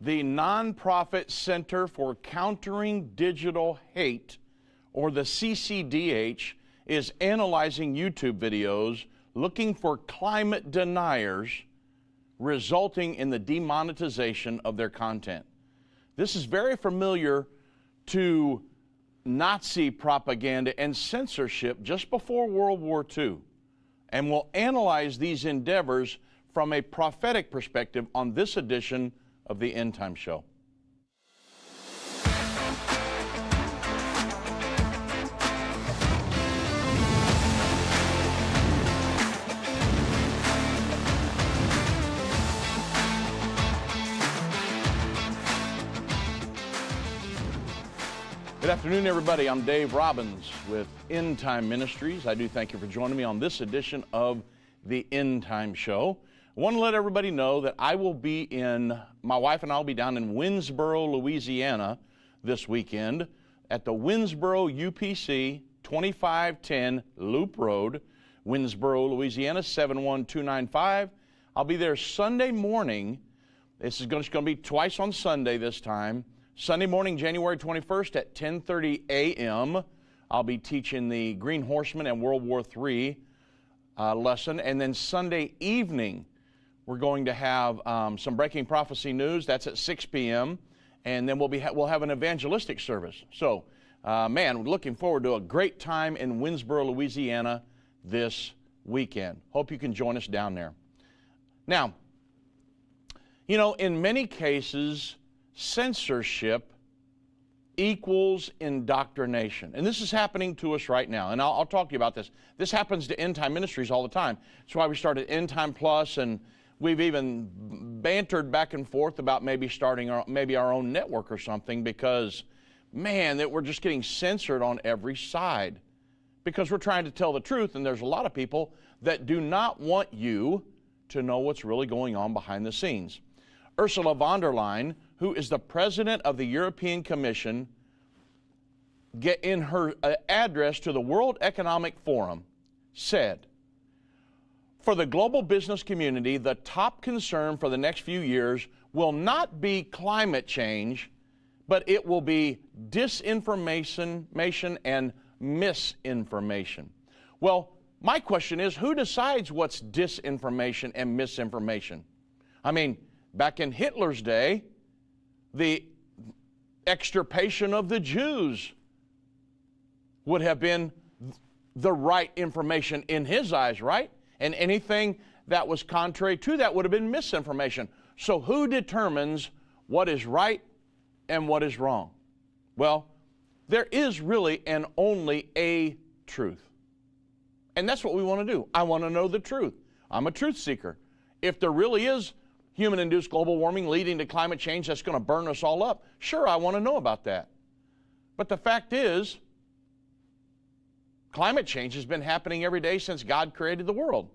The nonprofit Center for Countering Digital Hate, or the CCDH, is analyzing YouTube videos looking for climate deniers, resulting in the demonetization of their content. This is very familiar to Nazi propaganda and censorship just before World War II. And we'll analyze these endeavors from a prophetic perspective on this edition of the Endtime Show. Good afternoon, everybody. I'm Dave Robbins with Endtime Ministries. I do thank you for joining me on this edition of the Endtime Show. I want to let everybody know that my wife and I will be down in Winsboro, Louisiana this weekend at the Winsboro UPC 2510 Loop Road, Winsboro, Louisiana 71295. I'll be there Sunday morning. This is going to be twice on Sunday this time. Sunday morning, January 21st at 10:30 a.m. I'll be teaching the Green Horseman and World War III lesson. And then Sunday evening, we're going to have some Breaking Prophecy news. That's at 6 p.m. And then we'll have an evangelistic service. So, we're looking forward to a great time in Winsboro, Louisiana this weekend. Hope you can join us down there. Now, you know, in many cases, censorship equals indoctrination. And this is happening to us right now. And I'll talk to you about this. This happens to Endtime Ministries all the time. That's why we started Endtime Plus, and we've even bantered back and forth about maybe starting our own network or something, because, man, that we're just getting censored on every side. Because we're trying to tell the truth, and there's a lot of people that do not want you to know what's really going on behind the scenes. Ursula von der Leyen, who is the president of the European Commission, in her address to the World Economic Forum, said, "For the global business community, the top concern for the next few years will not be climate change, but it will be disinformation and misinformation." Well, my question is, who decides what's disinformation and misinformation? I mean, back in Hitler's day, the extirpation of the Jews would have been the right information in his eyes, right? And anything that was contrary to that would have been misinformation. So who determines what is right and what is wrong? Well, there is really and only a truth. And that's what we want to do. I want to know the truth. I'm a truth seeker. If there really is human-induced global warming leading to climate change that's going to burn us all up, sure, I want to know about that. But the fact is, climate change has been happening every day since God created the world.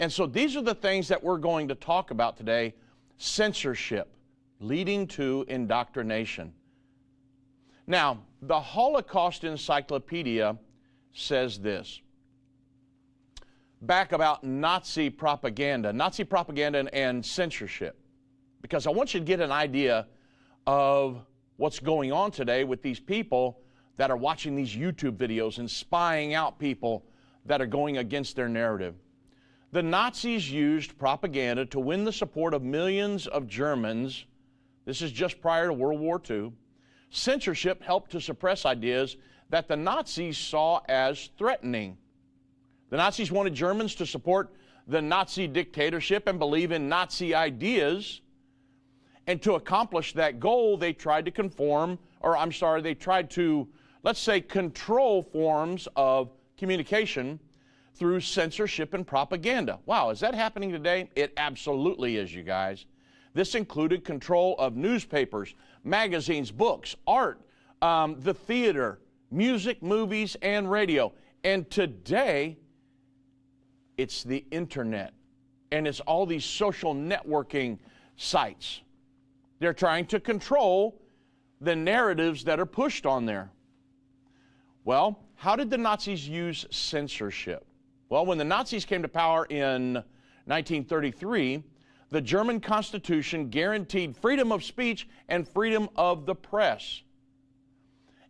And so these are the things that we're going to talk about today: censorship leading to indoctrination. Now, the Holocaust Encyclopedia says this back about Nazi propaganda and censorship, because I want you to get an idea of what's going on today with these people that are watching these YouTube videos and spying out people that are going against their narrative. The Nazis used propaganda to win the support of millions of Germans. This is just prior to World War II. Censorship helped to suppress ideas that the Nazis saw as threatening. The Nazis wanted Germans to support the Nazi dictatorship and believe in Nazi ideas. And to accomplish that goal, they tried to let's say, control forms of communication through censorship and propaganda. Wow, is that happening today? It absolutely is, you guys. This included control of newspapers, magazines, books, art, the theater, music, movies, and radio. And today, it's the internet, and it's all these social networking sites. They're trying to control the narratives that are pushed on there. Well, how did the Nazis use censorship? Well, when the Nazis came to power in 1933, The German Constitution guaranteed freedom of speech and freedom of the press.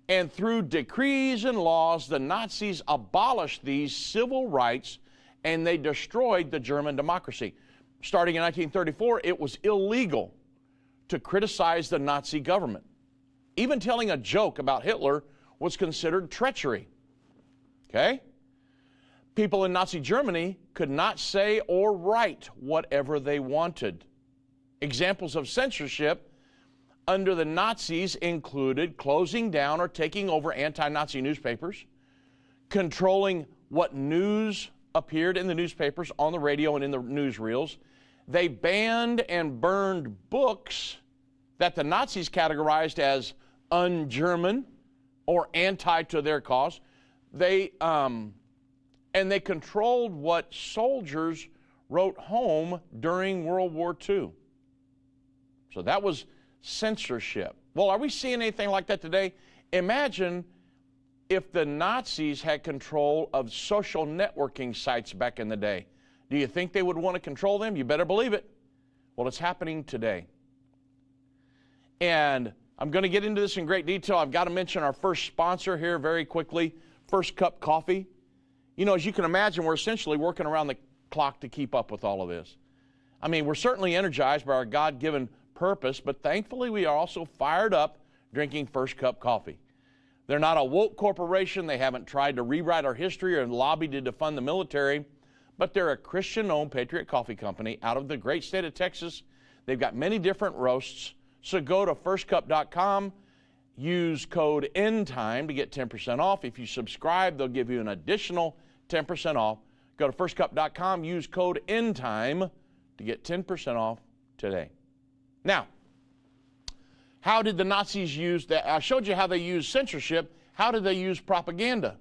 And through decrees and laws, the Nazis abolished these civil rights and they destroyed the German democracy. Starting in 1934, it was illegal to criticize the Nazi government. Even telling a joke about Hitler was considered treachery. Okay? People in Nazi Germany could not say or write whatever they wanted. Examples of censorship under the Nazis included closing down or taking over anti-Nazi newspapers, controlling what news appeared in the newspapers, on the radio, and in the newsreels. They banned and burned books that the Nazis categorized as un-German or anti to their cause. And they controlled what soldiers wrote home during World War II. So that was censorship. Well, are we seeing anything like that today? Imagine if the Nazis had control of social networking sites back in the day. Do you think they would want to control them? You better believe it. Well, it's happening today. And I'm going to get into this in great detail. I've got to mention our first sponsor here very quickly, First Cup Coffee. You know, as you can imagine, we're essentially working around the clock to keep up with all of this. I mean, we're certainly energized by our God-given purpose, but thankfully we are also fired up drinking First Cup Coffee. They're not a woke corporation. They haven't tried to rewrite our history or lobby to defund the military, but they're a Christian-owned Patriot Coffee Company out of the great state of Texas. They've got many different roasts, so go to firstcup.com, use code Endtime to get 10% off. If you subscribe, they'll give you an additional 10% off. Go to firstcup.com, use code Endtime to get 10% off today. Now, how did the Nazis use that? I showed you how they used censorship. How did they use propaganda?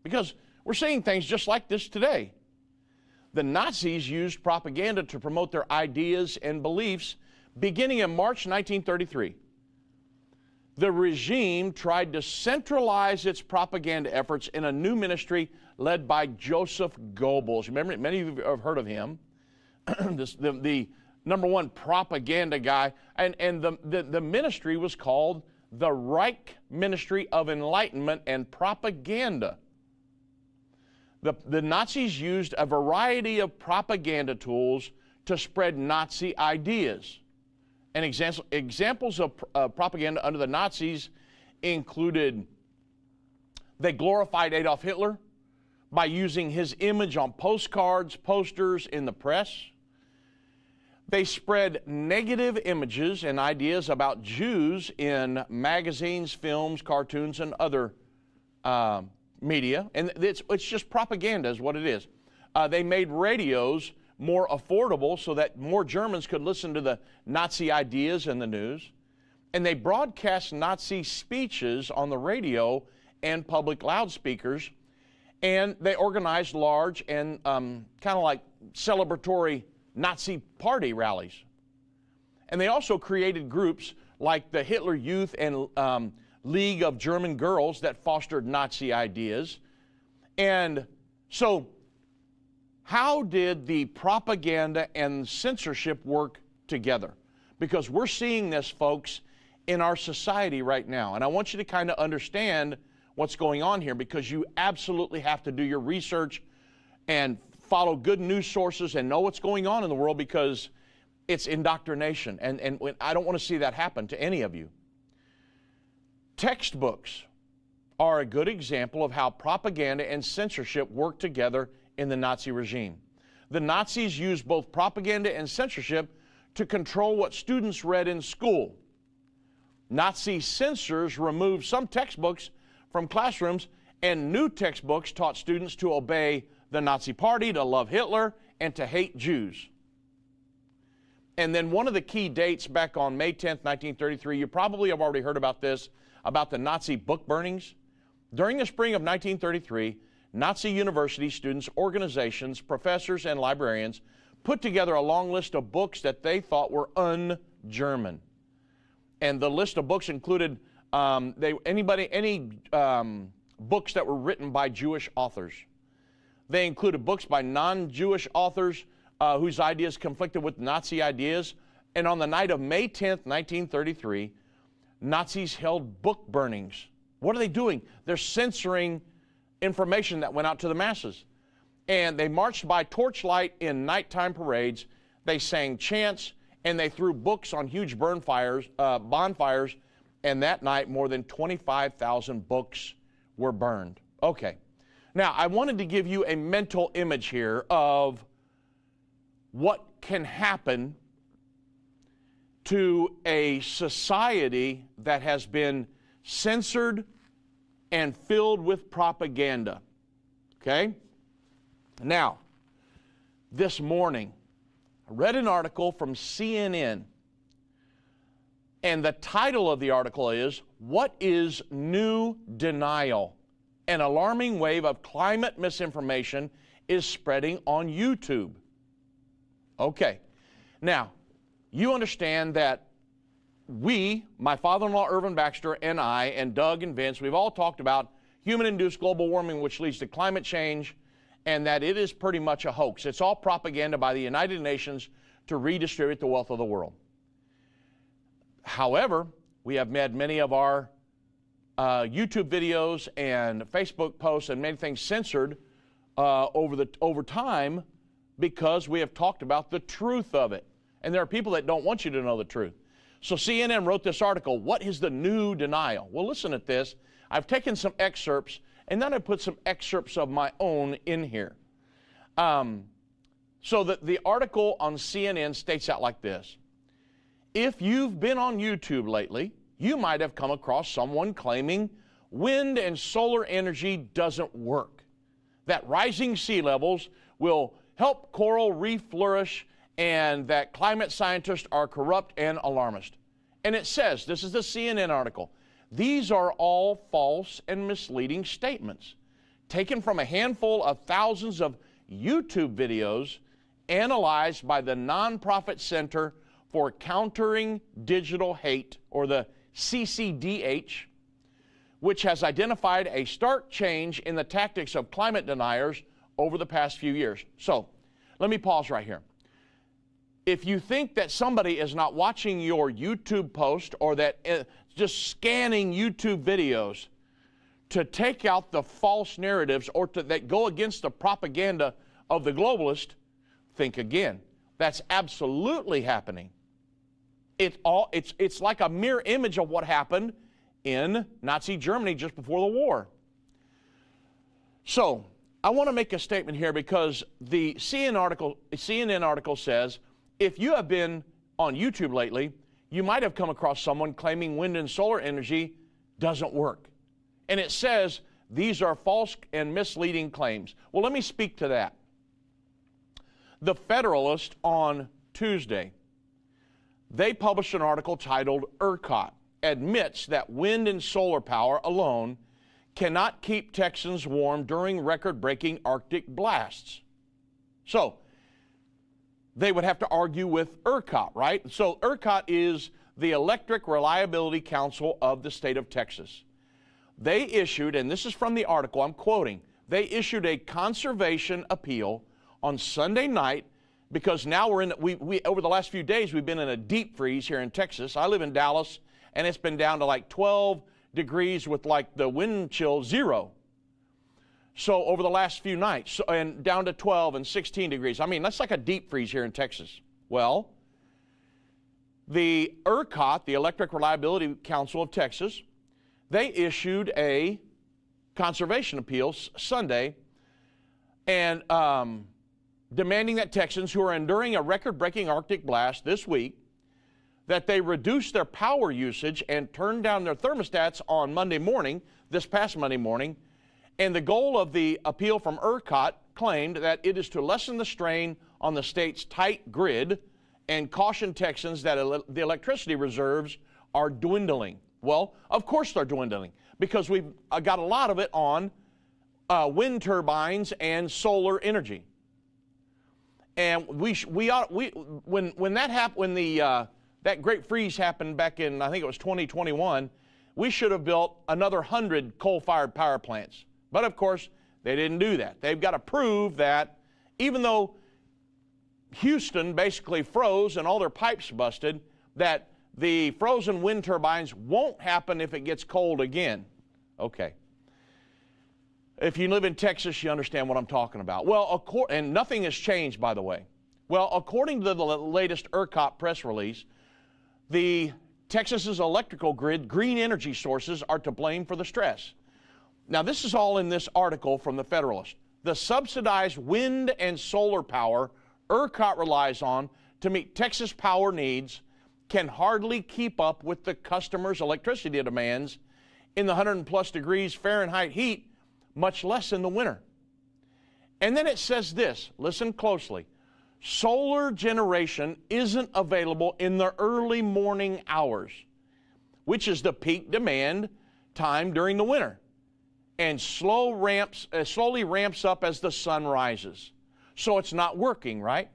Because we're seeing things just like this today. The Nazis used propaganda to promote their ideas and beliefs beginning in March 1933. The regime tried to centralize its propaganda efforts in a new ministry led by Joseph Goebbels. Remember, many of you have heard of him. the number one propaganda guy, and the ministry was called the Reich Ministry of Enlightenment and Propaganda. The Nazis used a variety of propaganda tools to spread Nazi ideas. And examples of propaganda under the Nazis included they glorified Adolf Hitler by using his image on postcards, posters, in the press. They spread negative images and ideas about Jews in magazines, films, cartoons, and other media. And it's just propaganda is what it is. They made radios more affordable so that more Germans could listen to the Nazi ideas in the news. And they broadcast Nazi speeches on the radio and public loudspeakers. And they organized large and kind of like celebratory Nazi party rallies. And they also created groups like the Hitler Youth and League of German Girls that fostered Nazi ideas. And so how did the propaganda and censorship work together? Because we're seeing this, folks, in our society right now. And I want you to kind of understand what's going on here, because you absolutely have to do your research and follow good news sources and know what's going on in the world, because it's indoctrination. And I don't want to see that happen to any of you. Textbooks are a good example of how propaganda and censorship work together in the Nazi regime. The Nazis used both propaganda and censorship to control what students read in school. Nazi censors removed some textbooks from classrooms, and new textbooks taught students to obey the Nazi Party, to love Hitler, and to hate Jews. And then one of the key dates back on May 10th, 1933, you probably have already heard about this, about the Nazi book burnings. During the spring of 1933, Nazi university students, organizations, professors, and librarians put together a long list of books that they thought were un-German. And the list of books included any books that were written by Jewish authors. They included books by non-Jewish authors, whose ideas conflicted with Nazi ideas. And on the night of May 10th, 1933, Nazis held book burnings. What are they doing? They're censoring information that went out to the masses. And they marched by torchlight in nighttime parades. They sang chants, and they threw books on huge bonfires. And that night, more than 25,000 books were burned. Okay. Now, I wanted to give you a mental image here of what can happen to a society that has been censored and filled with propaganda. Okay? Now, this morning, I read an article from CNN, and the title of the article is, "What is New Denial? An alarming wave of climate misinformation is spreading on YouTube." Okay. Now, you understand that we, my father-in-law Irvin Baxter and I, and Doug and Vince, we've all talked about human-induced global warming, which leads to climate change, and that it is pretty much a hoax. It's all propaganda by the United Nations to redistribute the wealth of the world. However, we have had many of our YouTube videos and Facebook posts and many things censored over time because we have talked about the truth of it. And there are people that don't want you to know the truth. So CNN wrote this article, "What is the new denial?" Well, listen at this. I've taken some excerpts, and then I put some excerpts of my own in here. So that the article on CNN states out like this. If you've been on YouTube lately, you might have come across someone claiming wind and solar energy doesn't work, that rising sea levels will help coral reef flourish, and that climate scientists are corrupt and alarmist. And it says, this is the CNN article, these are all false and misleading statements taken from a handful of thousands of YouTube videos analyzed by the nonprofit Center for Countering Digital Hate, or the CCDH, which has identified a stark change in the tactics of climate deniers over the past few years. So, let me pause right here. If you think that somebody is not watching your YouTube post or that just scanning YouTube videos to take out the false narratives or that go against the propaganda of the globalist, think again. That's absolutely happening. It's like a mirror image of what happened in Nazi Germany just before the war. So, I want to make a statement here because the CNN article says, if you have been on YouTube lately, you might have come across someone claiming wind and solar energy doesn't work. And it says these are false and misleading claims. Well, let me speak to that. The Federalist on Tuesday, they published an article titled ERCOT admits that wind and solar power alone cannot keep Texans warm during record-breaking Arctic blasts. So, they would have to argue with ERCOT, right? So ERCOT is the Electric Reliability Council of the state of Texas. They issued, and this is from the article, I'm quoting, they issued a conservation appeal on Sunday night because now we're in, over the last few days, we've been in a deep freeze here in Texas. I live in Dallas, and it's been down to like 12 degrees with like the wind chill 0. So over the last few nights, and down to 12 and 16 degrees. I mean, that's like a deep freeze here in Texas. Well, the ERCOT, the Electric Reliability Council of Texas, they issued a conservation appeal Sunday and demanding that Texans who are enduring a record-breaking Arctic blast this week, that they reduce their power usage and turn down their thermostats on Monday morning, this past Monday morning. And the goal of the appeal from ERCOT claimed that it is to lessen the strain on the state's tight grid and caution Texans that the electricity reserves are dwindling. Well, of course they're dwindling because we've got a lot of it on wind turbines and solar energy. And when that happened, when that great freeze happened back in, I think it was 2021, we should have built another 100 coal-fired power plants. But of course, they didn't do that. They've got to prove that even though Houston basically froze and all their pipes busted, that the frozen wind turbines won't happen if it gets cold again. Okay. If you live in Texas, you understand what I'm talking about. Well, and nothing has changed, by the way. Well, according to the latest ERCOT press release, the Texas's electrical grid green energy sources are to blame for the stress. Now, this is all in this article from the Federalist. The subsidized wind and solar power ERCOT relies on to meet Texas power needs can hardly keep up with the customers' electricity demands in the 100+ degrees Fahrenheit heat, much less in the winter. And then it says this, listen closely, solar generation isn't available in the early morning hours, which is the peak demand time during the winter, and slowly ramps up as the sun rises. So it's not working, right?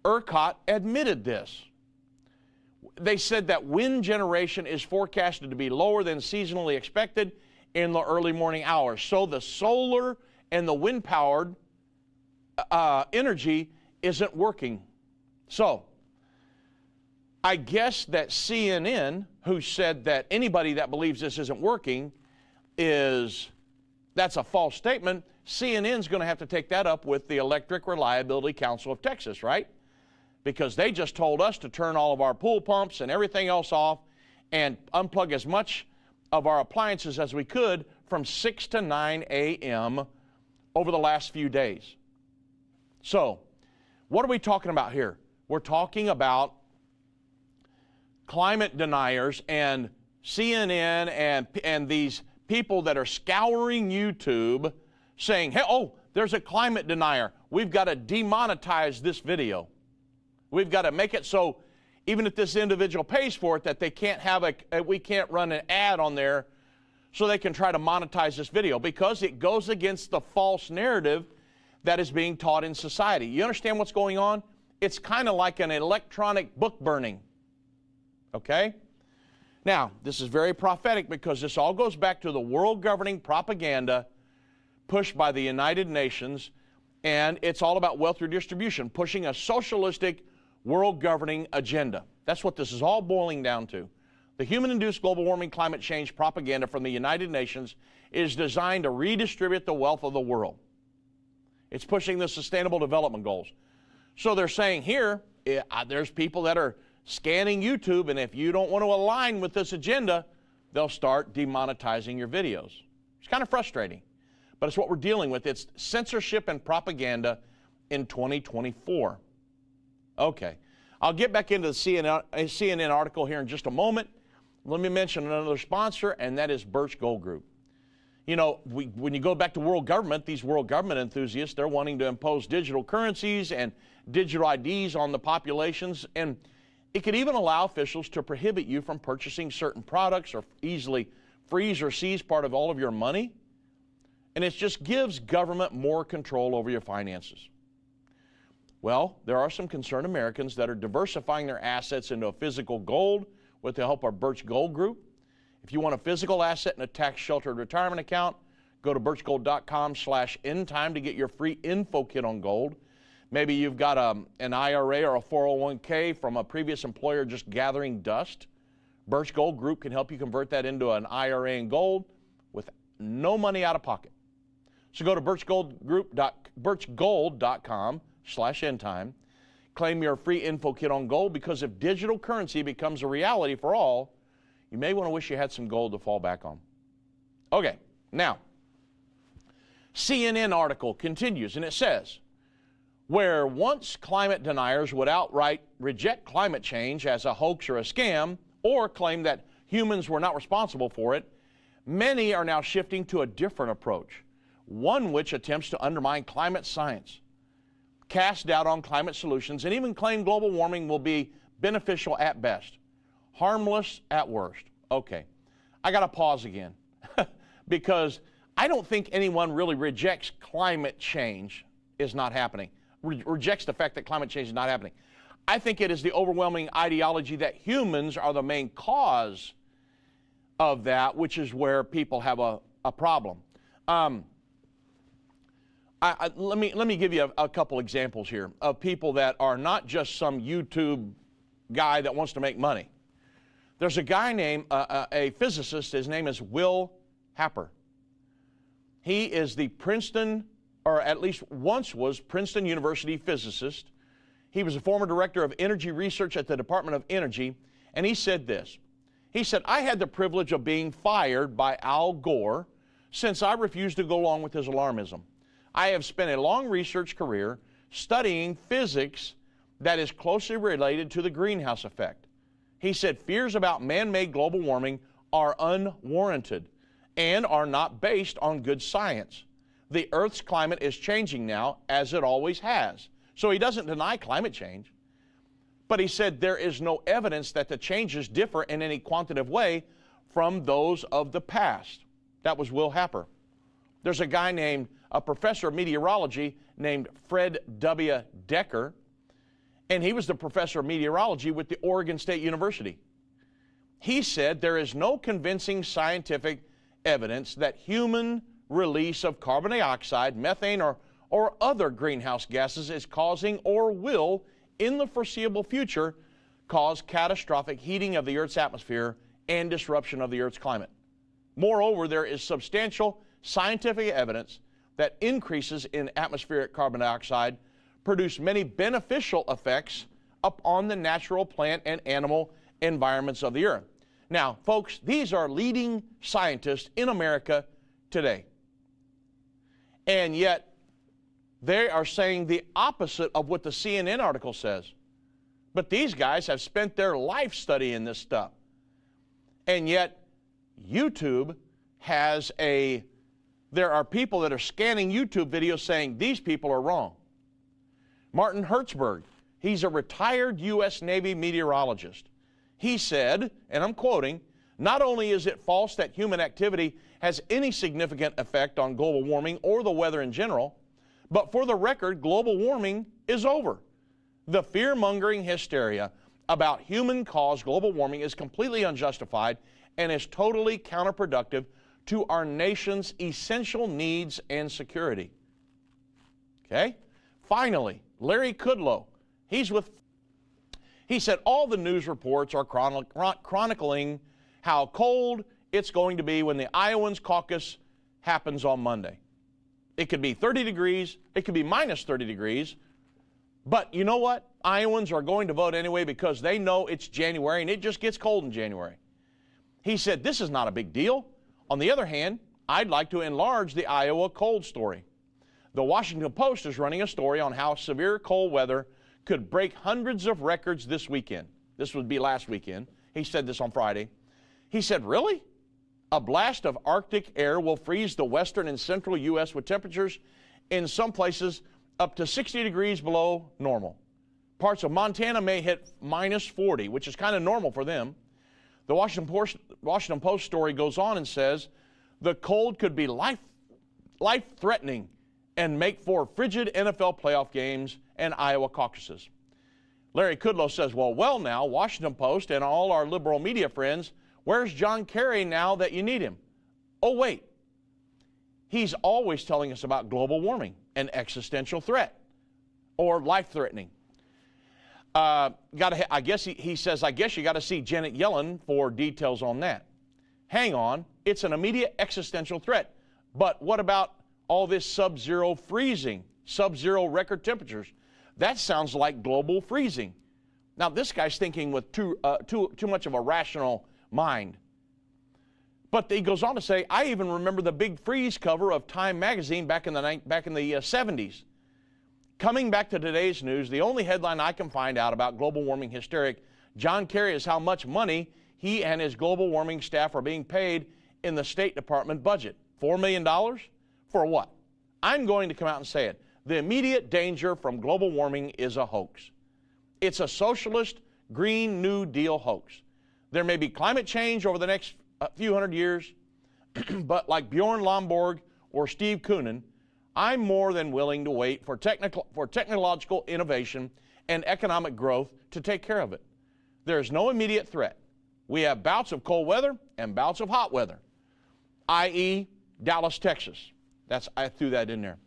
ERCOT admitted this. They said that wind generation is forecasted to be lower than seasonally expected in the early morning hours. So the solar and the wind-powered energy isn't working. So I guess that CNN, who said that anybody that believes this isn't working, that's a false statement. CNN's going to have to take that up with the Electric Reliability Council of Texas, right? Because they just told us to turn all of our pool pumps and everything else off and unplug as much of our appliances as we could from 6 to 9 a.m. over the last few days. So, what are we talking about here? We're talking about climate deniers and CNN and these people that are scouring YouTube saying, hey, oh, there's a climate denier. We've got to demonetize this video. We've got to make it so even if this individual pays for it, that they can't have we can't run an ad on there so they can try to monetize this video, because it goes against the false narrative that is being taught in society. You understand what's going on? It's kind of like an electronic book burning. Okay? Now, this is very prophetic because this all goes back to the world governing propaganda pushed by the United Nations, and it's all about wealth redistribution, pushing a socialistic world governing agenda. That's what this is all boiling down to. The human-induced global warming climate change propaganda from the United Nations is designed to redistribute the wealth of the world. It's pushing the Sustainable Development Goals. So they're saying here, there's people that are scanning YouTube, and if you don't want to align with this agenda, they'll start demonetizing your videos. It's kind of frustrating, but it's what we're dealing with. It's censorship and propaganda in 2024. Okay, I'll get back into the CNN article here in just a moment. Let me mention another sponsor, and that is Birch Gold Group. You know, when you go back to world government, these world government enthusiasts, they're wanting to impose digital currencies and digital IDs on the populations, and it could even allow officials to prohibit you from purchasing certain products or easily freeze or seize part of all of your money. And it just gives government more control over your finances. Well, there are some concerned Americans that are diversifying their assets into a physical gold with the help of Birch Gold Group. If you want a physical asset in a tax-sheltered retirement account, go to birchgold.com/endtime to get your free info kit on gold. Maybe you've got an IRA or a 401k from a previous employer just gathering dust. Birch Gold Group can help you convert that into an IRA in gold with no money out of pocket. So go to birchgold.com/endtime. Claim your free info kit on gold, because if digital currency becomes a reality for all, you may want to wish you had some gold to fall back on. Okay, now, CNN article continues, and it says, where once climate deniers would outright reject climate change as a hoax or a scam, or claim that humans were not responsible for it, many are now shifting to a different approach, one which attempts to undermine climate science, cast doubt on climate solutions, and even claim global warming will be beneficial at best, harmless at worst. Okay, I got to pause again because I don't think anyone really rejects climate change is not happening, rejects the fact that climate change is not happening. I think it is the overwhelming ideology that humans are the main cause of that, which is where people have a problem. Let me give you a couple examples here of people that are not just some YouTube guy that wants to make money. There's a guy named, a physicist, his name is Will Happer. He is the Princeton, or at least once was, Princeton University physicist. He was a former director of energy research at the Department of Energy, and he said this. He said, I had the privilege of being fired by Al Gore since I refused to go along with his alarmism. I have spent a long research career studying physics that is closely related to the greenhouse effect. He said, fears about man-made global warming are unwarranted and are not based on good science. The Earth's climate is changing now, as it always has. So he doesn't deny climate change. But he said there is no evidence that the changes differ in any quantitative way from those of the past. That was Will Happer. There's a guy named, a professor of meteorology named Fred W. Decker, and he was the professor of meteorology with the Oregon State University. He said there is no convincing scientific evidence that human release of carbon dioxide, methane, or other greenhouse gases is causing or will, in the foreseeable future, cause catastrophic heating of the Earth's atmosphere and disruption of the Earth's climate. Moreover, there is substantial scientific evidence that increases in atmospheric carbon dioxide produce many beneficial effects upon the natural plant and animal environments of the Earth. Now, folks, these are leading scientists in America today. And yet, they are saying the opposite of what the CNN article says. But these guys have spent their life studying this stuff. And yet, YouTube has there are people that are scanning YouTube videos saying these people are wrong. Martin Hertzberg, he's a retired U.S. Navy meteorologist. He said, and I'm quoting, not only is it false that human activity has any significant effect on global warming or the weather in general, but for the record, global warming is over. The fear-mongering hysteria about human-caused global warming is completely unjustified and is totally counterproductive to our nation's essential needs and security. Okay? Finally, Larry Kudlow, he said all the news reports are chronicling how cold it's going to be when the Iowans caucus happens on Monday. It could be 30 degrees, it could be minus 30 degrees, but you know what? Iowans are going to vote anyway because they know it's January and it just gets cold in January. He said this is not a big deal. On the other hand, I'd like to enlarge the Iowa cold story. The Washington Post is running a story on how severe cold weather could break hundreds of records this weekend. This would be last weekend. He said this on Friday. He said, really? A blast of Arctic air will freeze the western and central U.S. with temperatures in some places up to 60 degrees below normal. Parts of Montana may hit minus 40, which is kind of normal for them. The Washington Post story goes on and says, the cold could be life-threatening and make for frigid NFL playoff games and Iowa caucuses. Larry Kudlow says, well now, Washington Post and all our liberal media friends, where's John Kerry now that you need him? Oh, wait. He's always telling us about global warming, an existential threat, or life-threatening. I guess he says, I guess you got to see Janet Yellen for details on that. Hang on, it's an immediate existential threat. But what about all this sub-zero freezing, sub-zero record temperatures? That sounds like global freezing. Now, this guy's thinking with too much of a rational mind. But he goes on to say, I even remember the big freeze cover of Time magazine back in the 70s. Coming back to today's news, the only headline I can find out about global warming hysteric John Kerry is how much money he and his global warming staff are being paid in the State Department budget. $4 million? For what? I'm going to come out and say it. The immediate danger from global warming is a hoax. It's a socialist Green New Deal hoax. There may be climate change over the next few hundred years, but like Bjorn Lomborg or Steve Koonin, I'm more than willing to wait for technological innovation and economic growth to take care of it. There is no immediate threat. We have bouts of cold weather and bouts of hot weather, i.e. Dallas, Texas. I threw that in there.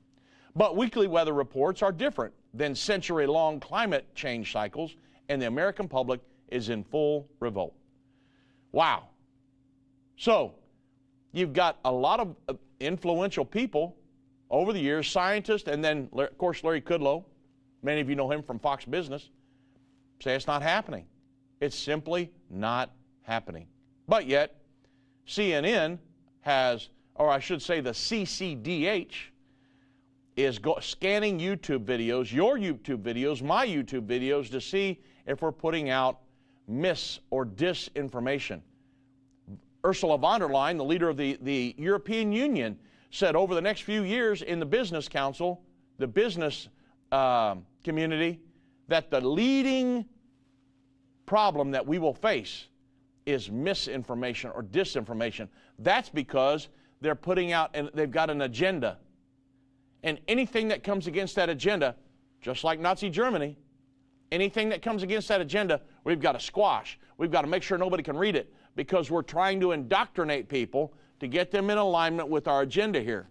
But weekly weather reports are different than century-long climate change cycles, and the American public is in full revolt. Wow. So, you've got a lot of influential people over the years, scientists, and then, of course, Larry Kudlow. Many of you know him from Fox Business. Say it's not happening. It's simply not happening. But yet, CNN has, or I should say the CCDH, is scanning YouTube videos, your YouTube videos, my YouTube videos, to see if we're putting out mis- or disinformation. Ursula von der Leyen, the leader of the European Union, said over the next few years in the Business Council, the business community, that the leading problem that we will face is misinformation or disinformation. That's because they're putting out, and they've got an agenda. And anything that comes against that agenda, just like Nazi Germany, anything that comes against that agenda, we've got to squash. We've got to make sure nobody can read it, because we're trying to indoctrinate people to get them in alignment with our agenda here.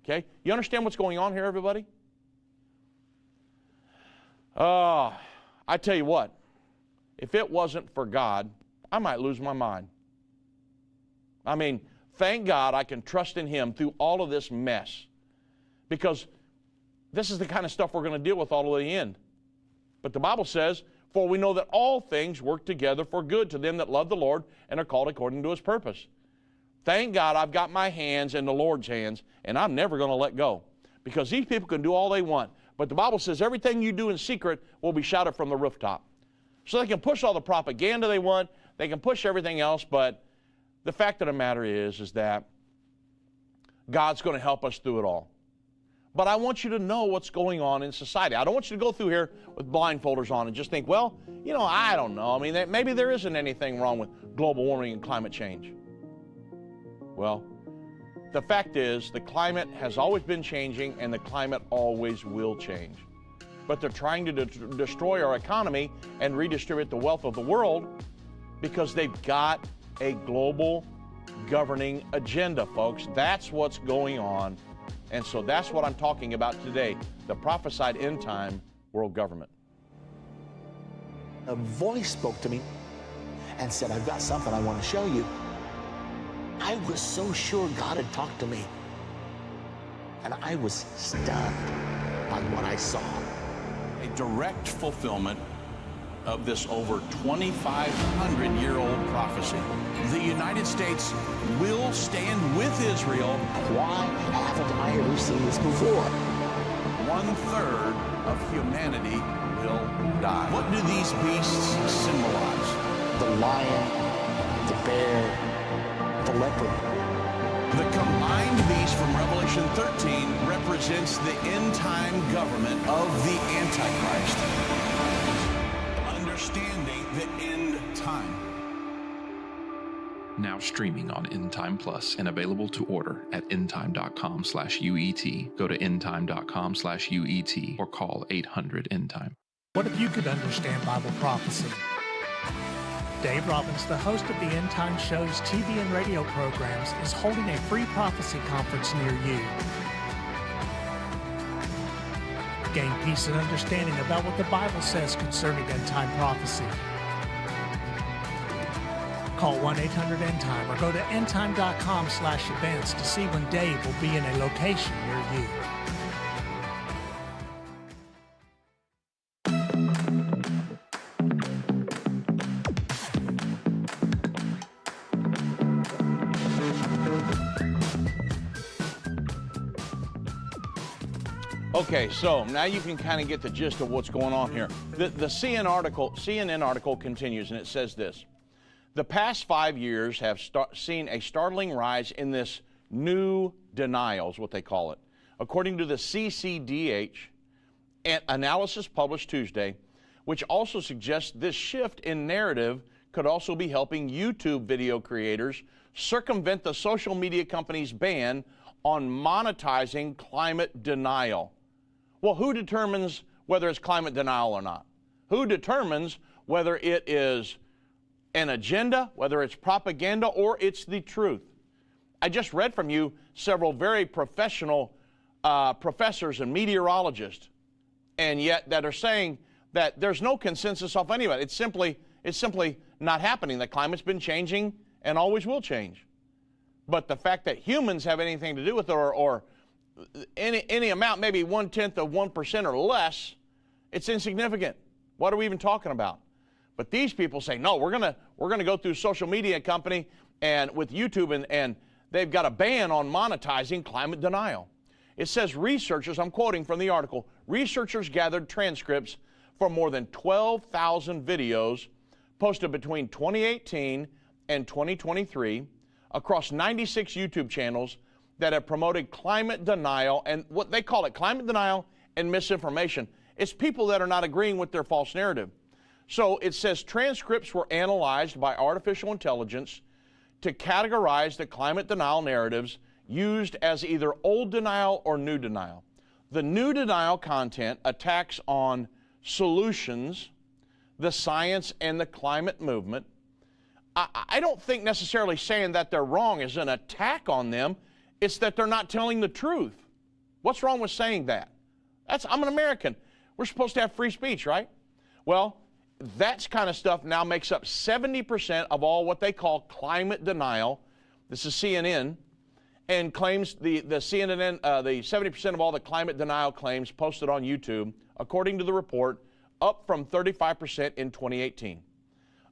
Okay? You understand what's going on here, everybody? I tell you what, if it wasn't for God, I might lose my mind. I mean, thank God I can trust in Him through all of this mess, because this is the kind of stuff we're going to deal with all the way to the end. But the Bible says, for we know that all things work together for good to them that love the Lord and are called according to His purpose. Thank God I've got my hands in the Lord's hands, and I'm never going to let go, because these people can do all they want. But the Bible says everything you do in secret will be shouted from the rooftop. So they can push all the propaganda they want, they can push everything else, but the fact of the matter is that God's going to help us through it all. But I want you to know what's going on in society. I don't want you to go through here with blindfolders on and just think, well, you know, I don't know. I mean, maybe there isn't anything wrong with global warming and climate change. Well, the fact is the climate has always been changing, and the climate always will change. But they're trying to destroy our economy and redistribute the wealth of the world because they've got a global governing agenda, folks. That's what's going on. And so that's what I'm talking about today, the prophesied end time world government. A voice spoke to me and said, I've got something I want to show you. I was so sure God had talked to me. And I was stunned by what I saw. A direct fulfillment of this over 2,500-year-old prophecy. The United States will stand with Israel. Why haven't I ever seen this before? 1/3 of humanity will die. What do these beasts symbolize? The lion, the bear, the leopard. The combined beast from Revelation 13 represents the end-time government of the Antichrist. Understanding the end time. Now streaming on Endtime Plus and available to order at endtime.com/UET. Go to endtime.com/UET or call 800-ENDTIME. What if you could understand Bible prophecy? Dave Robbins, the host of the Endtime Show's TV and radio programs, is holding a free prophecy conference near you. Gain peace and understanding about what the Bible says concerning end-time prophecy. Call 1-800-ENDTIME or go to endtime.com/events to see when Dave will be in a location near you. Okay, so now you can kind of get the gist of what's going on here. The CNN article continues, and it says this. The past 5 years have seen a startling rise in this new denial, is what they call it. According to the CCDH analysis published Tuesday, which also suggests this shift in narrative could also be helping YouTube video creators circumvent the social media company's ban on monetizing climate denial. Well, who determines whether it's climate denial or not? Who determines whether it is an agenda, whether it's propaganda, or it's the truth? I just read from you several very professional professors and meteorologists, and yet that are saying that there's no consensus of any of it. It's simply not happening. The climate's been changing and always will change. But the fact that humans have anything to do with it, or any amount, maybe 0.1% or less, it's insignificant. What are we even talking about? But these people say, no, we're gonna go through social media company and with YouTube, and they've got a ban on monetizing climate denial. It says researchers, I'm quoting from the article, researchers gathered transcripts from more than 12,000 videos posted between 2018 and 2023 across 96 YouTube channels that have promoted climate denial and what they call it, climate denial and misinformation. It's people that are not agreeing with their false narrative. So it says transcripts were analyzed by artificial intelligence to categorize the climate denial narratives used as either old denial or new denial. The new denial content attacks on solutions, the science, and the climate movement. I don't think necessarily saying that they're wrong is an attack on them. It's that they're not telling the truth. What's wrong with saying that? I'm an American. We're supposed to have free speech, right? Well, that kind of stuff now makes up 70% of all what they call climate denial. This is CNN, and claims the CNN, the 70% of all the climate denial claims posted on YouTube, according to the report, up from 35% in 2018.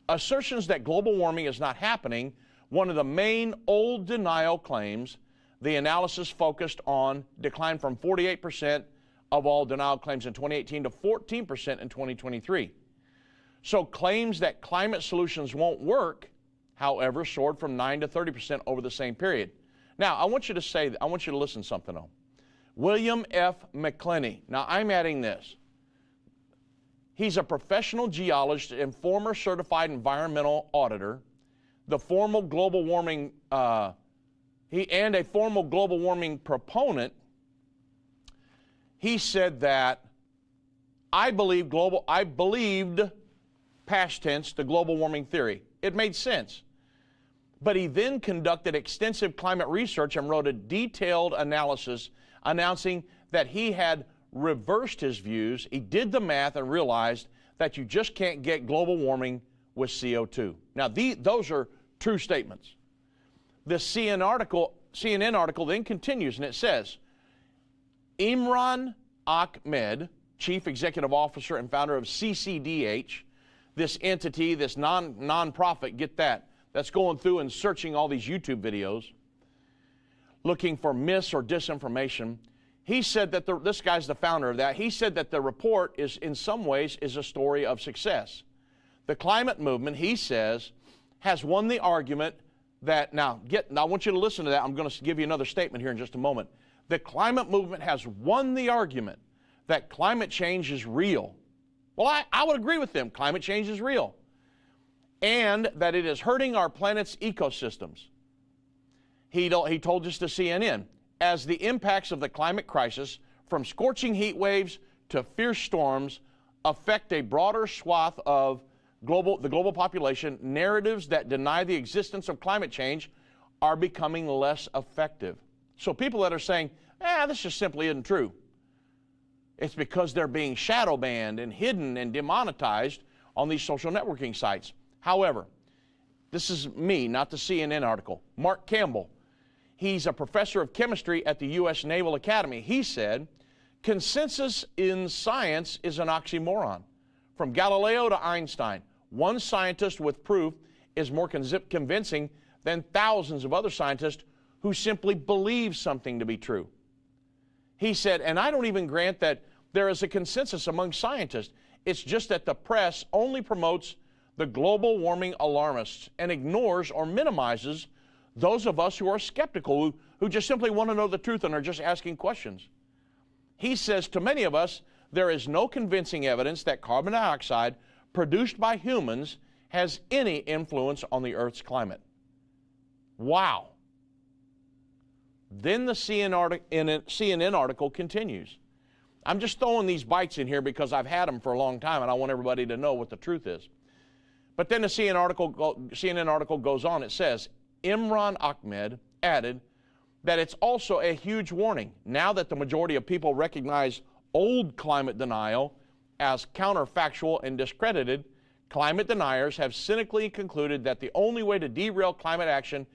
Assertions that global warming is not happening, one of the main old denial claims. The analysis focused on decline from 48% of all denial claims in 2018 to 14% in 2023. So claims that climate solutions won't work, however, soared from 9 to 30% over the same period. Now, I want you to listen to something though. William F. McClenny. Now, I'm adding this. He's a professional geologist and former certified environmental auditor, the formal global warming, and a formal global warming proponent. He said that I believed, past tense, the global warming theory. It made sense. But he then conducted extensive climate research and wrote a detailed analysis announcing that he had reversed his views. He did the math and realized that you just can't get global warming with CO2. Now, those are true statements. The CNN article then continues, and it says, Imran Ahmed, Chief Executive Officer and founder of CCDH, this entity, this non-profit, get that, that's going through and searching all these YouTube videos, looking for mis or disinformation. He said that this guy's the founder of that. He said that the report is, in some ways, is a story of success. The climate movement, he says, has won the argument that, now I want you to listen to that. I'm going to give you another statement here in just a moment. The climate movement has won the argument that climate change is real. Well, I would agree with them. Climate change is real. And that it is hurting our planet's ecosystems. He told us to CNN, as the impacts of the climate crisis, from scorching heat waves to fierce storms, affect a broader swath of the global population, narratives that deny the existence of climate change are becoming less effective. So people that are saying, this just simply isn't true, it's because they're being shadow banned and hidden and demonetized on these social networking sites. However, this is me, not the CNN article. Mark Campbell, he's a professor of chemistry at the U.S. Naval Academy. He said, consensus in science is an oxymoron. From Galileo to Einstein, one scientist with proof is more convincing than thousands of other scientists who simply believe something to be true. He said, and I don't even grant that there is a consensus among scientists. It's just that the press only promotes the global warming alarmists and ignores or minimizes those of us who are skeptical, who just simply want to know the truth and are just asking questions. He says, to many of us, there is no convincing evidence that carbon dioxide produced by humans has any influence on the Earth's climate. Wow. Then the CNN article continues. I'm just throwing these bites in here because I've had them for a long time and I want everybody to know what the truth is. But then the CNN article goes on. It says, Imran Ahmed added, that it's also a huge warning. Now that the majority of people recognize old climate denial as counterfactual and discredited, climate deniers have cynically concluded that the only way to derail climate action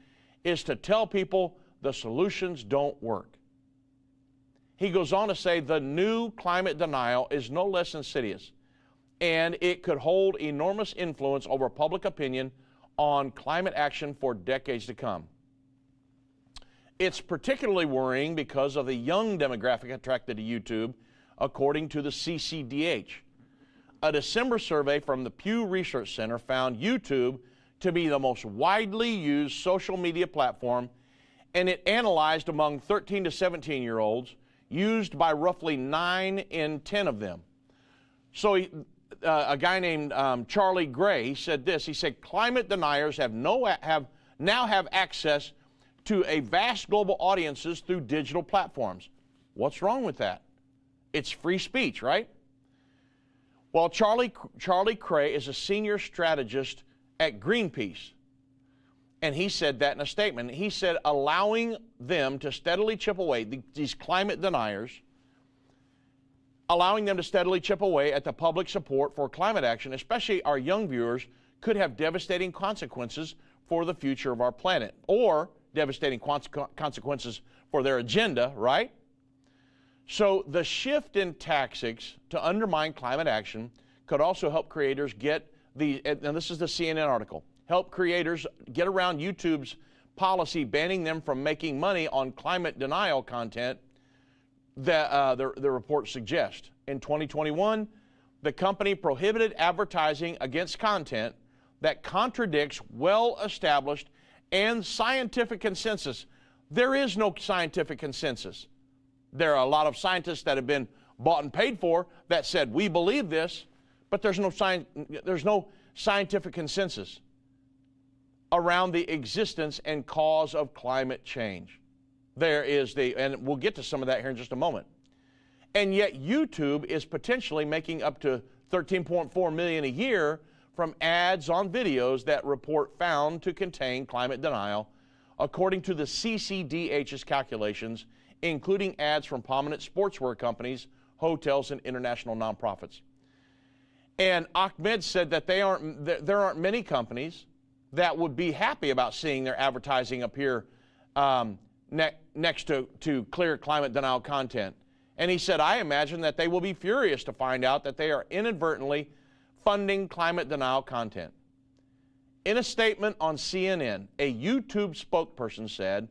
is to tell people the solutions don't work. He goes on to say the new climate denial is no less insidious, and it could hold enormous influence over public opinion on climate action for decades to come. It's particularly worrying because of the young demographic attracted to YouTube, according to the CCDH. A December survey from the Pew Research Center found YouTube to be the most widely used social media platform, and it analyzed among 13 to 17-year-olds, used by roughly 9 in 10 of them. So a guy named Charlie Gray said this. He said, climate deniers now have access to a vast global audiences through digital platforms. What's wrong with that? It's free speech, right? Well, Charlie Gray is a senior strategist at Greenpeace, and he said that in a statement. He said allowing them to steadily chip away, these climate deniers, allowing them to steadily chip away at the public support for climate action, especially our young viewers, could have devastating consequences for the future of our planet, or devastating consequences for their agenda, right? So the shift in tactics to undermine climate action could also help creators get and this is the CNN article, help creators get around YouTube's policy banning them from making money on climate denial content that the report suggests. In 2021, the company prohibited advertising against content that contradicts well-established and scientific consensus. There is no scientific consensus. There are a lot of scientists that have been bought and paid for that said, we believe this, but there's no scientific consensus around the existence and cause of climate change. And we'll get to some of that here in just a moment. And yet YouTube is potentially making up to $13.4 million a year from ads on videos that report found to contain climate denial, according to the CCDH's calculations, including ads from prominent sportswear companies, hotels, and international nonprofits. And Ahmed said that there aren't many companies that would be happy about seeing their advertising appear next to clear climate denial content. And he said, I imagine that they will be furious to find out that they are inadvertently funding climate denial content. In a statement on CNN, a YouTube spokesperson said,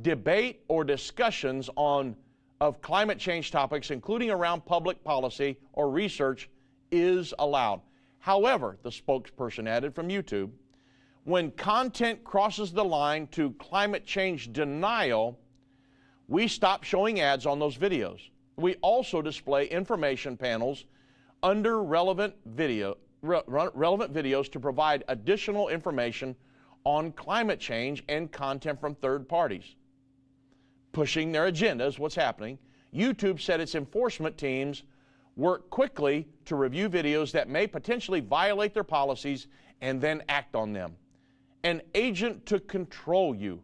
debate or discussions of climate change topics, including around public policy or research, is allowed. However, the spokesperson added from YouTube, when content crosses the line to climate change denial, we stop showing ads on those videos. We also display information panels under relevant videos to provide additional information on climate change and content from third parties. Pushing their agenda is what's happening. YouTube said its enforcement teams work quickly to review videos that may potentially violate their policies and then act on them. An agent to control you.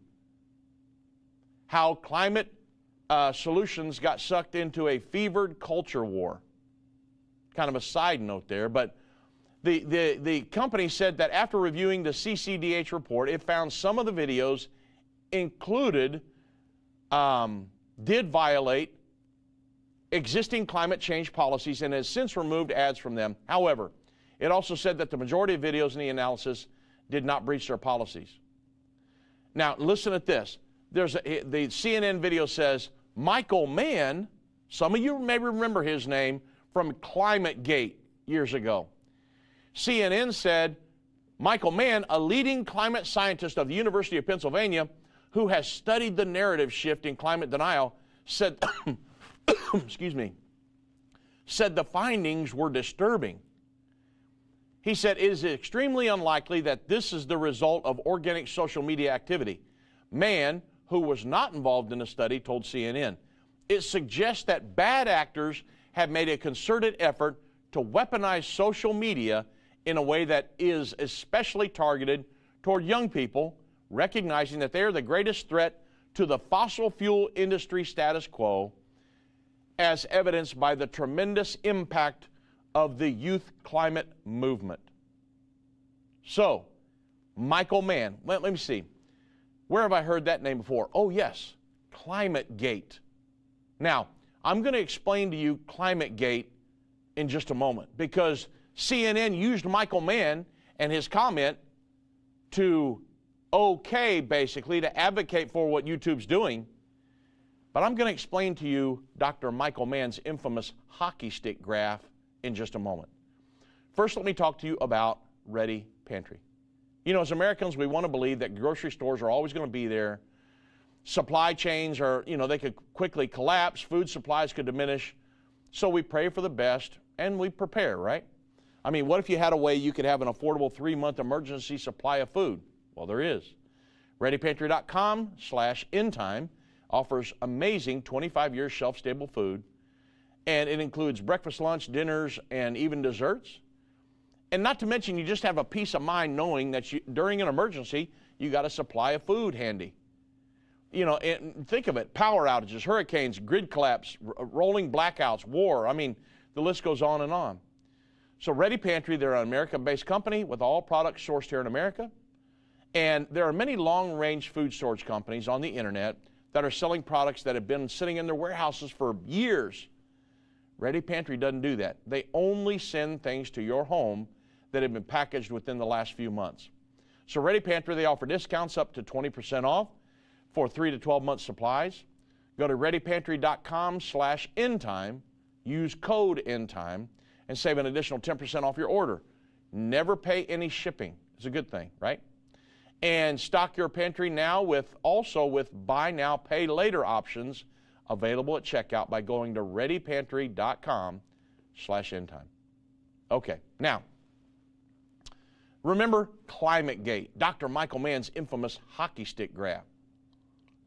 How climate solutions got sucked into a fevered culture war. Kind of a side note there, but the company said that after reviewing the CCDH report, it found some of the videos included did violate existing climate change policies and has since removed ads from them. However, it also said that the majority of videos in the analysis did not breach their policies. Now, listen at this. The CNN video says, Michael Mann, some of you may remember his name from Climategate years ago. CNN said, Michael Mann, a leading climate scientist of the University of Pennsylvania who has studied the narrative shift in climate denial, said, excuse me, said the findings were disturbing. He said, it is extremely unlikely that this is the result of organic social media activity. Mann, who was not involved in the study, told CNN, it suggests that bad actors have made a concerted effort to weaponize social media in a way that is especially targeted toward young people, recognizing that they are the greatest threat to the fossil fuel industry status quo, as evidenced by the tremendous impact of the youth climate movement. So, Michael Mann, let me see. Where have I heard that name before? Oh, yes, Climategate. Now, I'm going to explain to you Climategate in just a moment, because CNN used Michael Mann and his comment to basically, to advocate for what YouTube's doing. But I'm going to explain to you Dr. Michael Mann's infamous hockey stick graph in just a moment. First, let me talk to you about Ready Pantry. You know, as Americans, we want to believe that grocery stores are always going to be there. Supply chains are, they could quickly collapse. Food supplies could diminish. So we pray for the best and we prepare, right? I mean, what if you had a way you could have an affordable 3-month emergency supply of food? Well, there is. ReadyPantry.com/endtime offers amazing 25-year shelf-stable food, and it includes breakfast, lunch, dinners, and even desserts. And not to mention, you just have a peace of mind knowing that during an emergency, you got a supply of food handy. And think of it, power outages, hurricanes, grid collapse, rolling blackouts, war. I mean, the list goes on and on. So Ready Pantry, they're an American-based company with all products sourced here in America. And there are many long-range food storage companies on the internet that are selling products that have been sitting in their warehouses for years. Ready Pantry doesn't do that. They only send things to your home that have been packaged within the last few months. So Ready Pantry, they offer discounts up to 20% off for 3 to 12 month supplies. Go to ReadyPantry.com/endtime, use code endtime, and save an additional 10% off your order. Never pay any shipping. It's a good thing, right? And stock your pantry now with buy now, pay later options available at checkout by going to ReadyPantry.com/endtime. Okay, now, remember Climategate, Dr. Michael Mann's infamous hockey stick graph.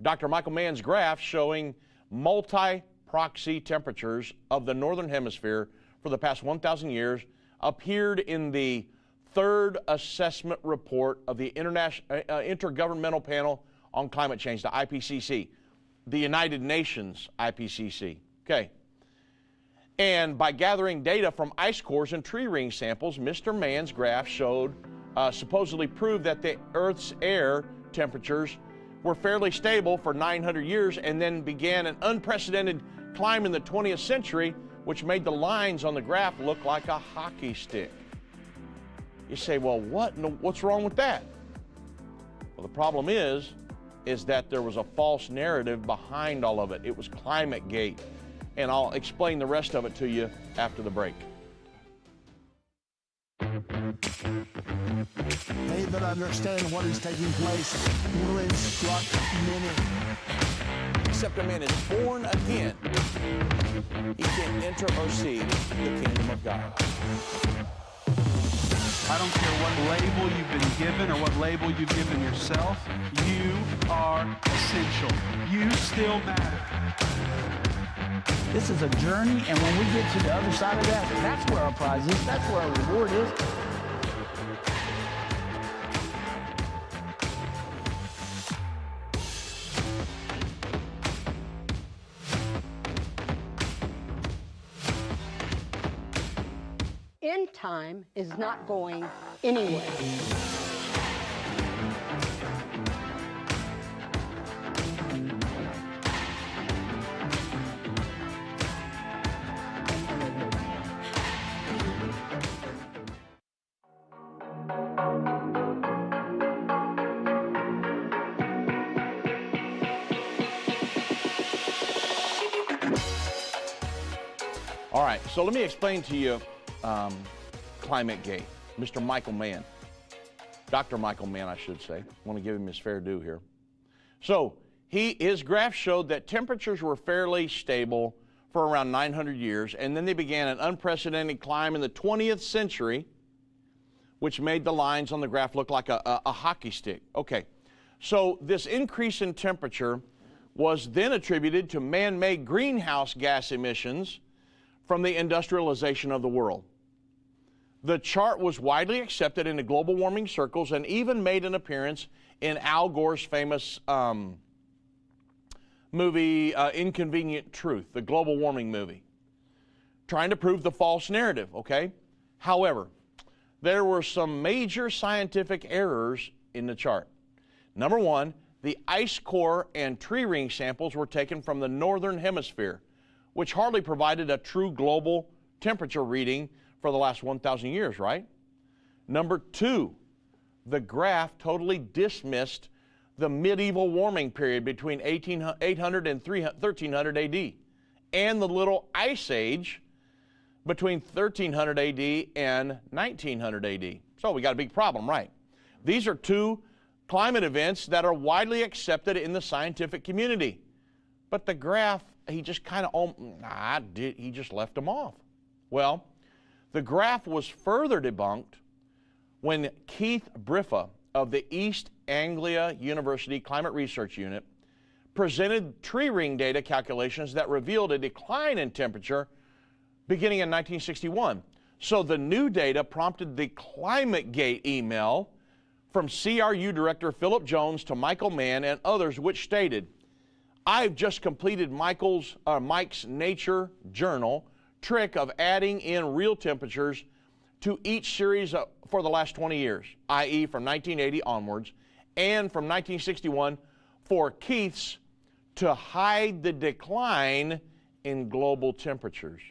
Dr. Michael Mann's graph showing multi-proxy temperatures of the Northern Hemisphere for the past 1,000 years appeared in the third assessment report of the Intergovernmental Panel on Climate Change, the IPCC, the United Nations IPCC. Okay. And by gathering data from ice cores and tree ring samples, Mr. Mann's graph supposedly proved that the Earth's air temperatures were fairly stable for 900 years and then began an unprecedented climb in the 20th century, which made the lines on the graph look like a hockey stick. You say, well, what's wrong with that? Well, the problem is that there was a false narrative behind all of it. It was Climategate. And I'll explain the rest of it to you after the break. They that understand what is taking place will instruct many. Except a man is born again, he can enter or see the kingdom of God. I don't care what label you've been given or what label you've given yourself. You are essential. You still matter. This is a journey, and when we get to the other side of that, that's where our prize is. That's where our reward is. End time is not going anywhere. All right, so let me explain to you Climategate, Mr. Michael Mann, Dr. Michael Mann, I should say. I want to give him his fair due here. So his graph showed that temperatures were fairly stable for around 900 years, and then they began an unprecedented climb in the 20th century, which made the lines on the graph look like a hockey stick. Okay, so this increase in temperature was then attributed to man-made greenhouse gas emissions from the industrialization of the world. The chart was widely accepted in the global warming circles and even made an appearance in Al Gore's famous movie Inconvenient Truth, the global warming movie, trying to prove the false narrative, okay? However, there were some major scientific errors in the chart. Number one, the ice core and tree ring samples were taken from the northern hemisphere, which hardly provided a true global temperature reading for the last 1,000 years, right? Number two, the graph totally dismissed the medieval warming period between 800 and 1300 AD and the little ice age between 1300 AD and 1900 AD. So we got a big problem, right? These are two climate events that are widely accepted in the scientific community. But the graph, he just kind of, he just left them off. Well, the graph was further debunked when Keith Briffa of the East Anglia University Climate Research Unit presented tree ring data calculations that revealed a decline in temperature beginning in 1961. So the new data prompted the Climategate email from CRU Director Philip Jones to Michael Mann and others, which stated, "I've just completed Mike's Nature Journal trick of adding in real temperatures to each series for the last 20 years, i.e. from 1980 onwards, and from 1961 for Keith's to hide the decline in global temperatures."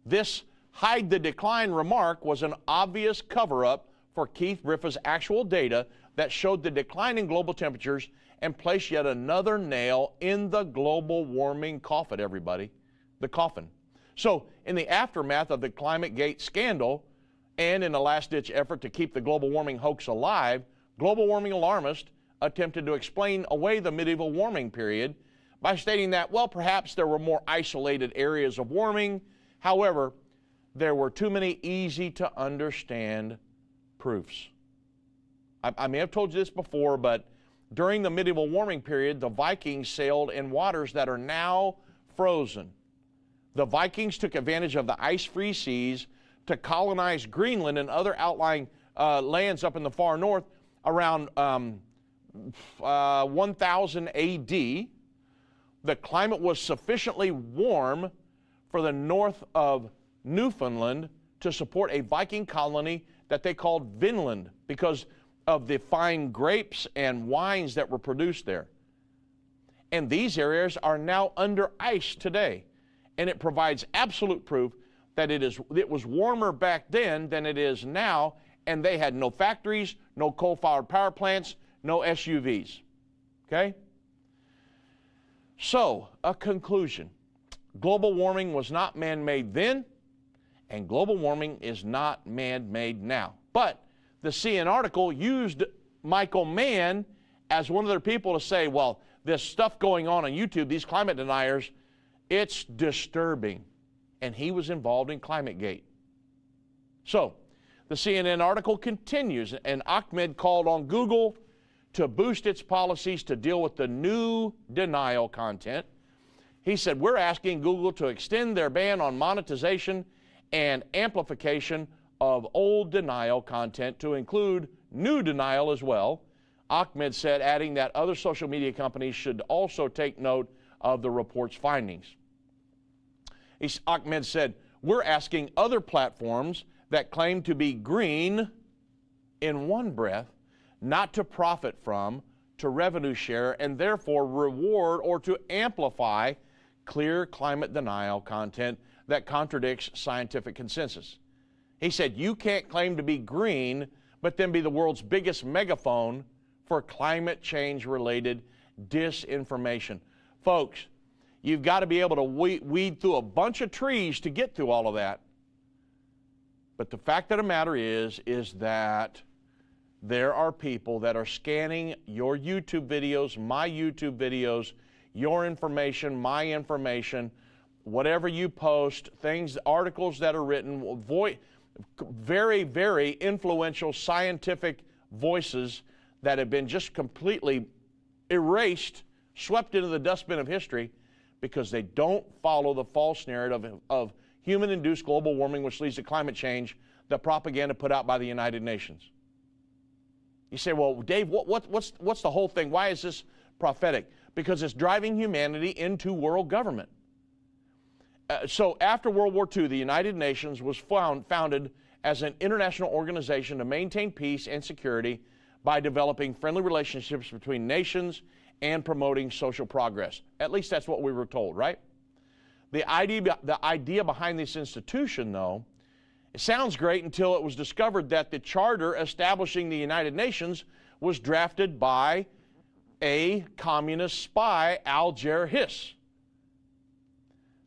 This hide the decline remark was an obvious cover-up for Keith Briffa's actual data that showed the decline in global temperatures and placed yet another nail in the global warming coffin, everybody, the coffin. So in the aftermath of the Climategate scandal and in a last-ditch effort to keep the global warming hoax alive, global warming alarmists attempted to explain away the medieval warming period by stating that, well, perhaps there were more isolated areas of warming. However, there were too many easy-to-understand proofs. I may have told you this before, but during the medieval warming period, the Vikings sailed in waters that are now frozen. The Vikings took advantage of the ice-free seas to colonize Greenland and other outlying lands up in the far north around 1000 AD. The climate was sufficiently warm for the north of Newfoundland to support a Viking colony that they called Vinland because of the fine grapes and wines that were produced there. And these areas are now under ice today. And it provides absolute proof that it was warmer back then than it is now, and they had no factories, no coal-fired power plants, no SUVs. Okay? So, a conclusion. Global warming was not man-made then, and global warming is not man-made now. But the CNN article used Michael Mann as one of their people to say, well, this stuff going on YouTube, these climate deniers, it's disturbing. And he was involved in Climategate. So, the CNN article continues, and Ahmed called on Google to boost its policies to deal with the new denial content. He said, we're asking Google to extend their ban on monetization and amplification of old denial content to include new denial as well. Ahmed said, adding that other social media companies should also take note of the report's findings. Ahmed said, we're asking other platforms that claim to be green in one breath not to profit from, to revenue share, and therefore reward or to amplify clear climate denial content that contradicts scientific consensus. He said, you can't claim to be green, but then be the world's biggest megaphone for climate change-related disinformation. Folks, you've got to be able to weed through a bunch of trees to get through all of that. But the fact of the matter is that there are people that are scanning your YouTube videos, my YouTube videos, your information, my information, whatever you post, things, articles that are written, very, very influential scientific voices that have been just completely erased, swept into the dustbin of history because they don't follow the false narrative of human-induced global warming, which leads to climate change, the propaganda put out by the United Nations. You say, well, Dave, what's the whole thing? Why is this prophetic? because it's driving humanity into world government. So after World War II, the United Nations was founded as an international organization to maintain peace and security by developing friendly relationships between nations and promoting social progress. At least that's what we were told, right? The idea behind this institution, though, it sounds great until it was discovered that the charter establishing the United Nations was drafted by a communist spy, Al Hiss.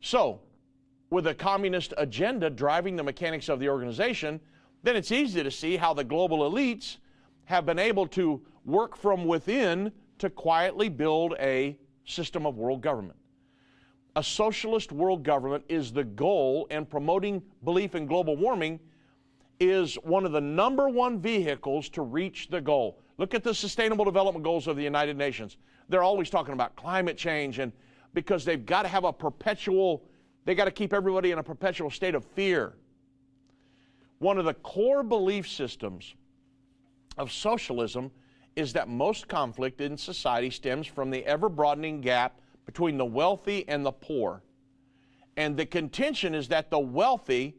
So, with a communist agenda driving the mechanics of the organization, then it's easy to see how the global elites have been able to work from within to quietly build a system of world government. A socialist world government is the goal, and promoting belief in global warming is one of the #1 vehicles to reach the goal. Look at the Sustainable Development Goals of the United Nations. They're always talking about climate change, and because they've got to have a perpetual, they got to keep everybody in a perpetual state of fear. One of the core belief systems of socialism is that most conflict in society stems from the ever-broadening gap between the wealthy and the poor. And the contention is that the wealthy,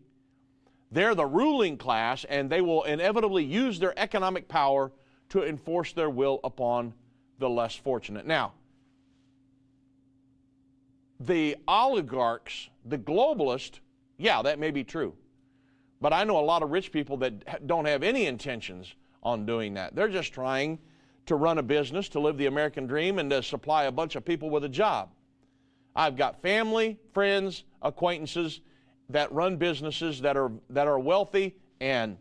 they're the ruling class, and they will inevitably use their economic power to enforce their will upon the less fortunate. Now, the oligarchs, the globalists, yeah, that may be true. But I know a lot of rich people that don't have any intentions on doing that. They're just trying to run a business, to live the American dream, and to supply a bunch of people with a job. I've got family, friends, acquaintances that run businesses that are wealthy, and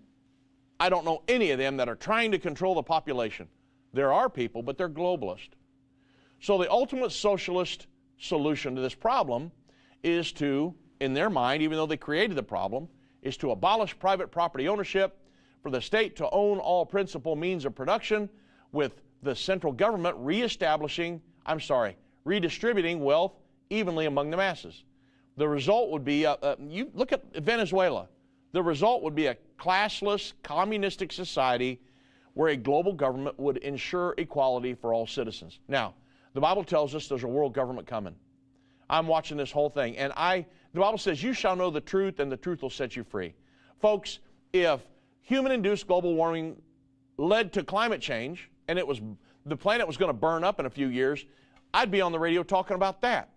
I don't know any of them that are trying to control the population. There are people, but they're globalist. So the ultimate socialist solution to this problem is to, in their mind, even though they created the problem, is to abolish private property ownership, for the state to own all principal means of production, with the central government redistributing wealth evenly among the masses. The result would be, you look at Venezuela, the result would be a classless, communistic society where a global government would ensure equality for all citizens. Now, the Bible tells us there's a world government coming. I'm watching this whole thing, and the Bible says, you shall know the truth, and the truth will set you free. Folks, if human-induced global warming led to climate change, and the planet was going to burn up in a few years, I'd be on the radio talking about that.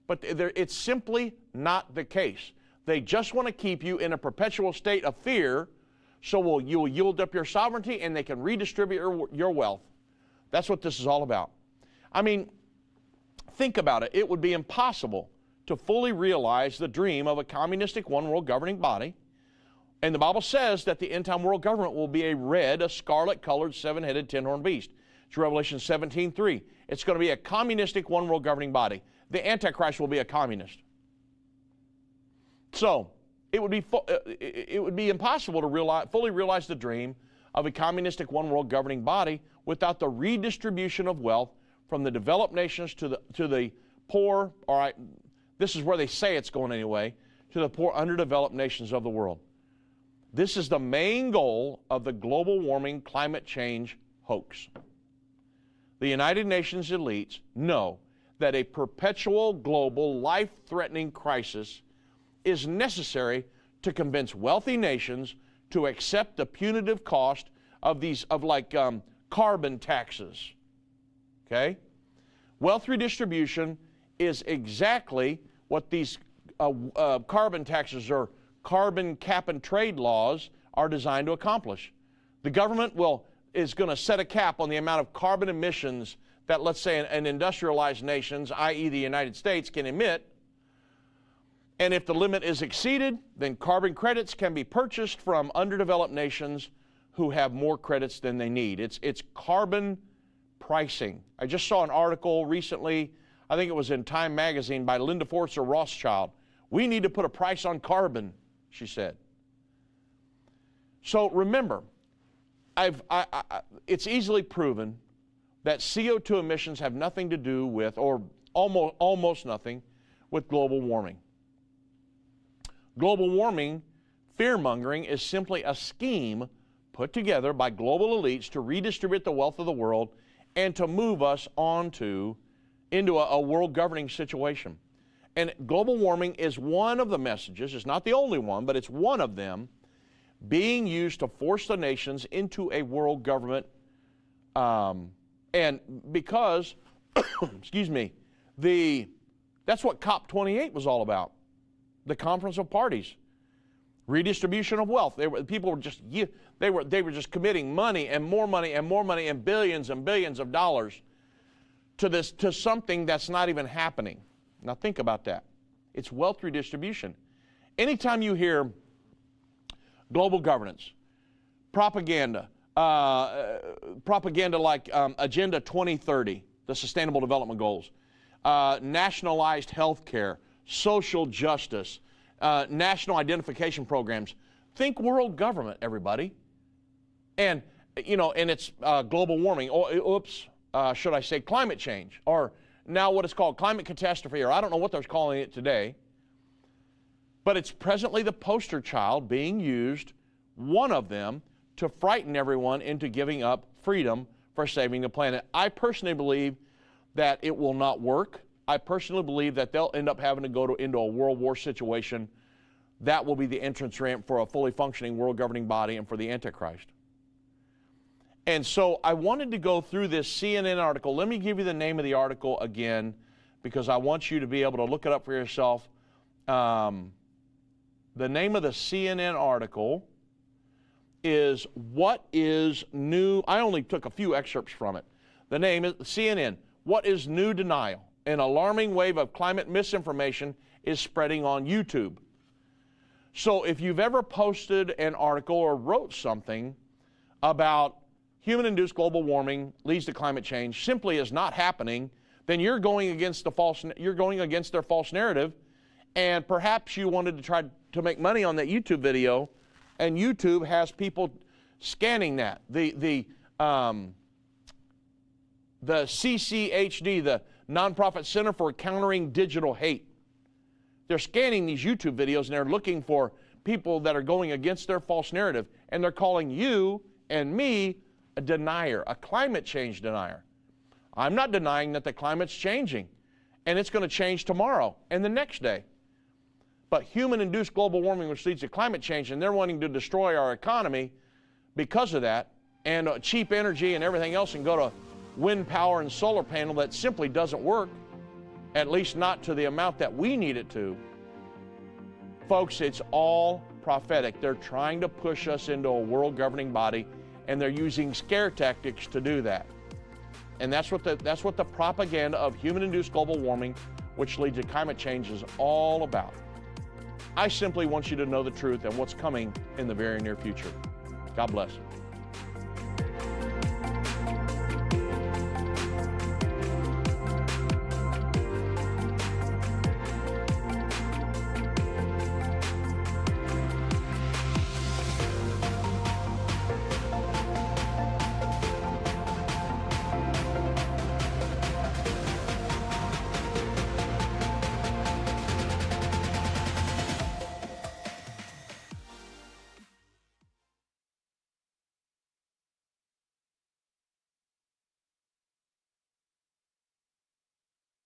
But it's simply not the case. They just want to keep you in a perpetual state of fear, so you'll yield up your sovereignty, and they can redistribute your wealth. That's what this is all about. I mean, think about it. It would be impossible to fully realize the dream of a communistic one-world governing body. And the Bible says that the end-time world government will be a scarlet-colored, seven-headed, ten-horned beast. It's Revelation 17:3. It's going to be a communistic one-world governing body. The Antichrist will be a communist. So, it would be impossible to fully realize the dream of a communistic one-world governing body without the redistribution of wealth from the developed nations to the poor, all right, this is where they say it's going anyway, to the poor, underdeveloped nations of the world. This is the main goal of the global warming climate change hoax. The United Nations elites know that a perpetual global life-threatening crisis is necessary to convince wealthy nations to accept the punitive cost of carbon taxes. Okay? Wealth redistribution is exactly what these carbon taxes or carbon cap and trade laws are designed to accomplish. The government is going to set a cap on the amount of carbon emissions that, let's say, an industrialized nations, i.e. the United States, can emit. And if the limit is exceeded, then carbon credits can be purchased from underdeveloped nations who have more credits than they need. It's carbon pricing. I just saw an article recently, I think it was in Time magazine, by Linda Forster Rothschild. We need to put a price on carbon, she said. So remember, it's easily proven that CO2 emissions have nothing to do with, or almost nothing, with global warming. Global warming, fear-mongering, is simply a scheme put together by global elites to redistribute the wealth of the world and to move us onto into a world governing situation. And global warming is one of the messages. It's not the only one, but it's one of them being used to force the nations into a world government. And because, excuse me, that's what COP28 was all about. The Conference of Parties, redistribution of wealth. People were just committing money and more money and more money and billions of dollars to something that's not even happening. Now think about that. It's wealth redistribution. Anytime you hear global governance, propaganda like Agenda 2030, the Sustainable Development Goals, nationalized health care, social justice, national identification programs. Think world government, everybody. And, and it's global warming. Should I say climate change? Or now what is called climate catastrophe, or I don't know what they're calling it today. But it's presently the poster child being used, one of them, to frighten everyone into giving up freedom for saving the planet. I personally believe that it will not work. I personally believe that they'll end up having to go into a world war situation. That will be the entrance ramp for a fully functioning world governing body and for the Antichrist. And so I wanted to go through this CNN article. Let me give you the name of the article again, because I want you to be able to look it up for yourself. The name of the CNN article is What is New? I only took a few excerpts from it. The name is CNN, What is New Denial? An alarming wave of climate misinformation is spreading on YouTube. So if you've ever posted an article or wrote something about human-induced global warming leads to climate change simply is not happening, then you're going against their false narrative, and perhaps you wanted to try to make money on that YouTube video, and YouTube has people scanning that. The CCHD, the Nonprofit Center for Countering Digital Hate, they're scanning these YouTube videos and they're looking for people that are going against their false narrative, and they're calling you and me a denier, a climate change denier. I'm not denying that the climate's changing, and it's going to change tomorrow and the next day. But human-induced global warming, which leads to climate change, and they're wanting to destroy our economy because of that, and cheap energy and everything else, and go to wind power and solar panel that simply doesn't work, at least not to the amount that we need it to. Folks, it's all prophetic. They're trying to push us into a world governing body, and they're using scare tactics to do that. And that's what the propaganda of human-induced global warming, which leads to climate change, is all about. I simply want you to know the truth and what's coming in the very near future. God bless.